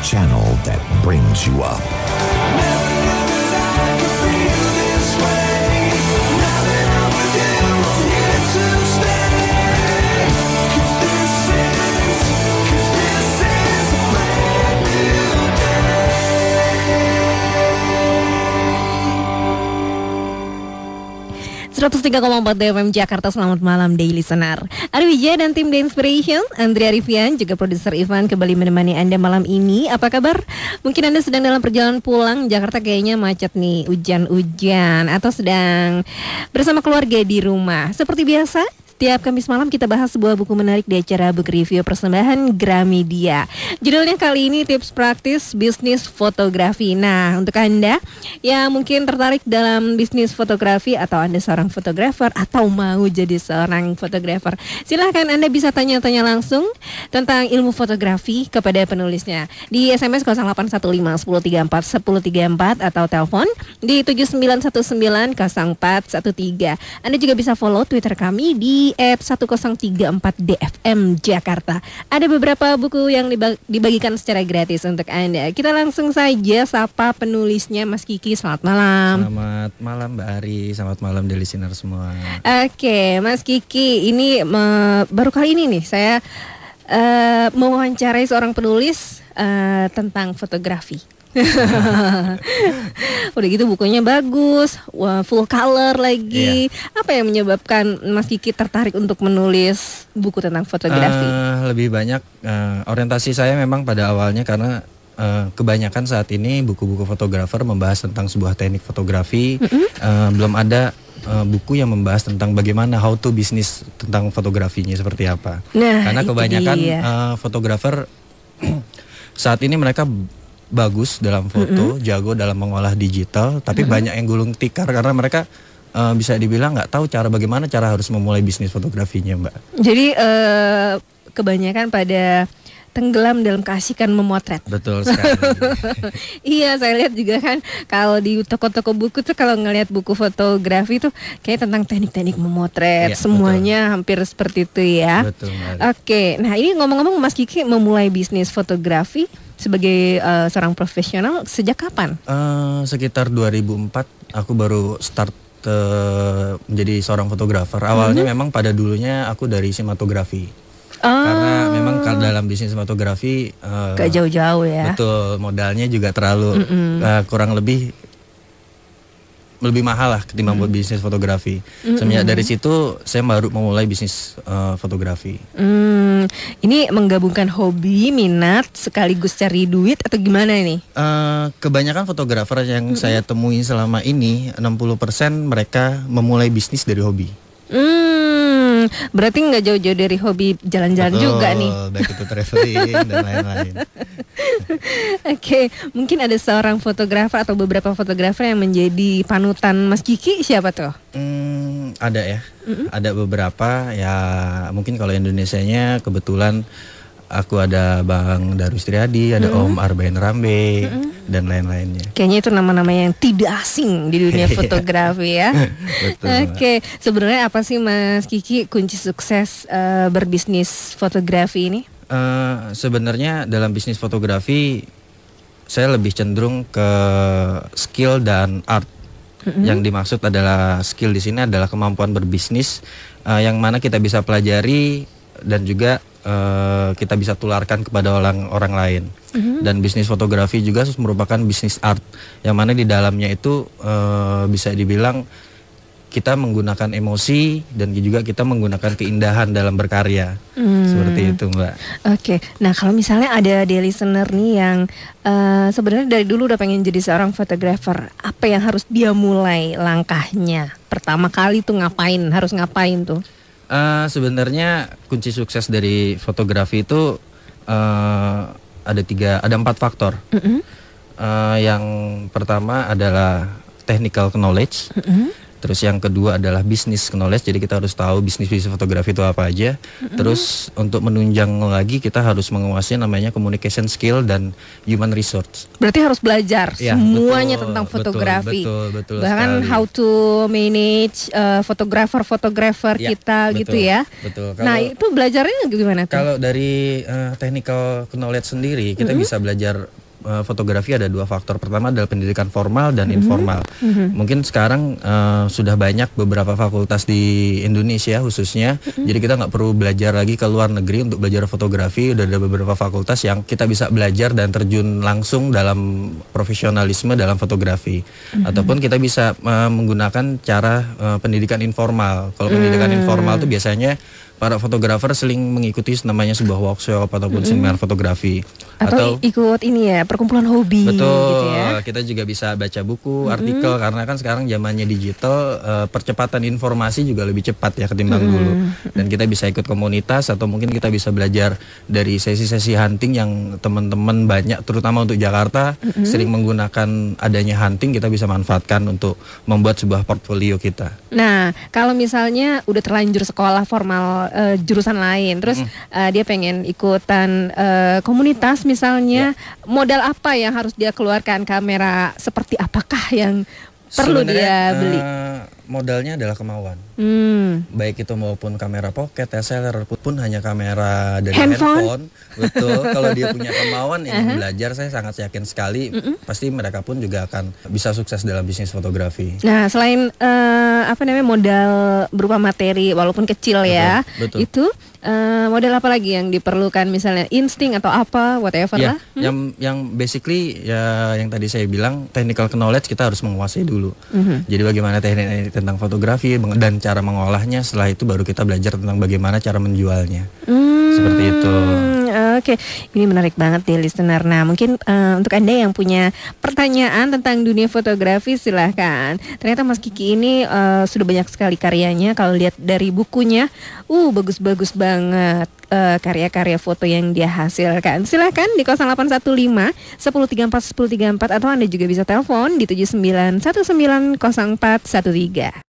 channel that brings you up. Seratus 103,4 FM Jakarta, selamat malam Daily Listener. Ari Wijaya dan tim The Inspiration, Andrea Rivian, juga produser Ivan kembali menemani Anda malam ini. Apa kabar? Mungkin Anda sedang dalam perjalanan pulang, Jakarta kayaknya macet nih, hujan-hujan, atau sedang bersama keluarga di rumah. Seperti biasa, setiap Kamis malam kita bahas sebuah buku menarik di acara Book Review persembahan Gramedia. Judulnya kali ini tips praktis bisnis fotografi. Nah, untuk Anda yang mungkin tertarik dalam bisnis fotografi, atau Anda seorang fotografer atau mau jadi seorang fotografer, silahkan Anda bisa tanya-tanya langsung tentang ilmu fotografi kepada penulisnya di SMS 0815 1034 1034 atau telepon di 79190413. Anda juga bisa follow Twitter kami di @1034DFM Jakarta. Ada beberapa buku yang dibagikan secara gratis untuk Anda. Kita langsung saja sapa penulisnya, Mas Kiki. Selamat malam. Selamat malam Mbak Ari, selamat malam The Listener semua. Oke, Mas Kiki, ini baru kali ini nih saya mewawancarai seorang penulis tentang fotografi. Udah gitu bukunya bagus, full color lagi. Apa yang menyebabkan Mas Kiki tertarik untuk menulis buku tentang fotografi? Lebih banyak orientasi saya memang pada awalnya karena kebanyakan saat ini buku-buku fotografer membahas tentang sebuah teknik fotografi. Belum ada buku yang membahas tentang bagaimana how to bisnis tentang fotografinya seperti apa. Karena kebanyakan fotografer saat ini mereka bagus dalam foto, jago dalam mengolah digital, tapi banyak yang gulung tikar karena mereka bisa dibilang nggak tahu bagaimana cara harus memulai bisnis fotografinya, Mbak. Jadi kebanyakan pada tenggelam dalam keasikan memotret. Betul sekali. Iya, saya lihat juga kan kalau di toko-toko buku tuh kalau ngelihat buku fotografi tuh kayak tentang teknik-teknik memotret, semuanya hampir seperti itu ya. Betul. Oke, nah ini ngomong-ngomong, Mas Kiki memulai bisnis fotografi sebagai seorang profesional sejak kapan? Sekitar 2004 aku baru start menjadi seorang fotografer. Awalnya memang pada dulunya aku dari sinematografi. Karena memang dalam bisnis sinematografi gak jauh-jauh ya. Betul, modalnya juga terlalu kurang lebih mahal lah ketimbang buat bisnis fotografi. Semenjak dari situ saya baru memulai bisnis fotografi. Ini menggabungkan hobi, minat, sekaligus cari duit atau gimana ini? Kebanyakan fotografer yang saya temui selama ini 60% mereka memulai bisnis dari hobi. Berarti nggak jauh-jauh dari hobi jalan-jalan juga nih. Baik itu traveling dan lain-lain. Oke, mungkin ada seorang fotografer atau beberapa fotografer yang menjadi panutan Mas Kiki, siapa tuh? Ada ya, ada beberapa ya. Mungkin kalau Indonesianya kebetulan aku ada Bang Darus Triadi, ada Om Arbain Rambe dan lain-lainnya. Kayaknya itu nama-nama yang tidak asing di dunia fotografi ya. Oke, sebenarnya apa sih Mas Kiki kunci sukses berbisnis fotografi ini? Sebenarnya dalam bisnis fotografi saya lebih cenderung ke skill dan art. Yang dimaksud adalah skill di sini adalah kemampuan berbisnis yang mana kita bisa pelajari dan juga kita bisa tularkan kepada orang lain. Dan bisnis fotografi juga merupakan bisnis art yang mana di dalamnya itu bisa dibilang kita menggunakan emosi dan juga kita menggunakan keindahan dalam berkarya. Seperti itu, Mbak. Oke, nah kalau misalnya ada daily listener nih yang sebenarnya dari dulu udah pengen jadi seorang fotografer, apa yang harus dia mulai langkahnya? Pertama kali tuh harus ngapain tuh? Sebenarnya kunci sukses dari fotografi itu ada 4 faktor. Yang pertama adalah technical knowledge. Terus yang kedua adalah business knowledge, jadi kita harus tahu bisnis fotografi itu apa aja. Terus untuk menunjang lagi kita harus menguasai namanya communication skill dan human resource. Berarti harus belajar Ya, semuanya betul, tentang fotografi. betul Bahkan sekali. how to manage fotografer Ya, kita betul, gitu ya. Betul. Nah, itu belajarnya gimana tuh? Kalau dari technical knowledge sendiri, kita bisa belajar fotografi ada 2 faktor. Pertama adalah pendidikan formal dan informal. Mungkin sekarang sudah banyak beberapa fakultas di Indonesia khususnya, jadi kita nggak perlu belajar lagi ke luar negeri untuk belajar fotografi. Udah ada beberapa fakultas yang kita bisa belajar dan terjun langsung dalam profesionalisme dalam fotografi. Ataupun kita bisa menggunakan cara pendidikan informal. Kalau pendidikan informal itu biasanya para fotografer seling mengikuti namanya sebuah workshop ataupun seminar fotografi. Atau ikut ini ya, perkumpulan hobi Betul, gitu ya. kita juga bisa baca buku, artikel, karena kan sekarang zamannya digital, percepatan informasi juga lebih cepat ya ketimbang dulu. Dan kita bisa ikut komunitas atau mungkin kita bisa belajar dari sesi-sesi hunting yang teman-teman banyak, terutama untuk Jakarta, sering menggunakan adanya hunting, kita bisa manfaatkan untuk membuat sebuah portfolio kita. Nah, kalau misalnya udah terlanjur sekolah formal jurusan lain, terus dia pengen ikutan komunitas misalnya, modal apa yang harus dia keluarkan? Kamera seperti apakah yang perlu dia Sebenarnya, beli? modalnya adalah kemauan. Baik Baik itu maupun kamera pocket, SLR pun hanya kamera dari Handphone. handphone. Betul. Kalau dia punya kemauan ingin belajar, saya sangat yakin sekali pasti mereka pun juga akan bisa sukses dalam bisnis fotografi. Nah, selain modal berupa materi walaupun kecil ya, betul. itu modal apa lagi yang diperlukan, misalnya insting atau apa, whatever Ya, lah. yang basically ya yang tadi saya bilang technical knowledge kita harus menguasai dulu. Jadi bagaimana teknik tentang fotografi dan cara mengolahnya, setelah itu baru kita belajar tentang bagaimana cara menjualnya. Seperti itu. Oke, ini menarik banget deh listener. Nah, mungkin untuk Anda yang punya pertanyaan tentang dunia fotografi, silahkan. Ternyata Mas Kiki ini sudah banyak sekali karyanya. Kalau lihat dari bukunya, bagus-bagus banget karya-karya foto yang dia hasilkan. Silahkan di 0815 1034 1034 atau Anda juga bisa telepon di 79190413.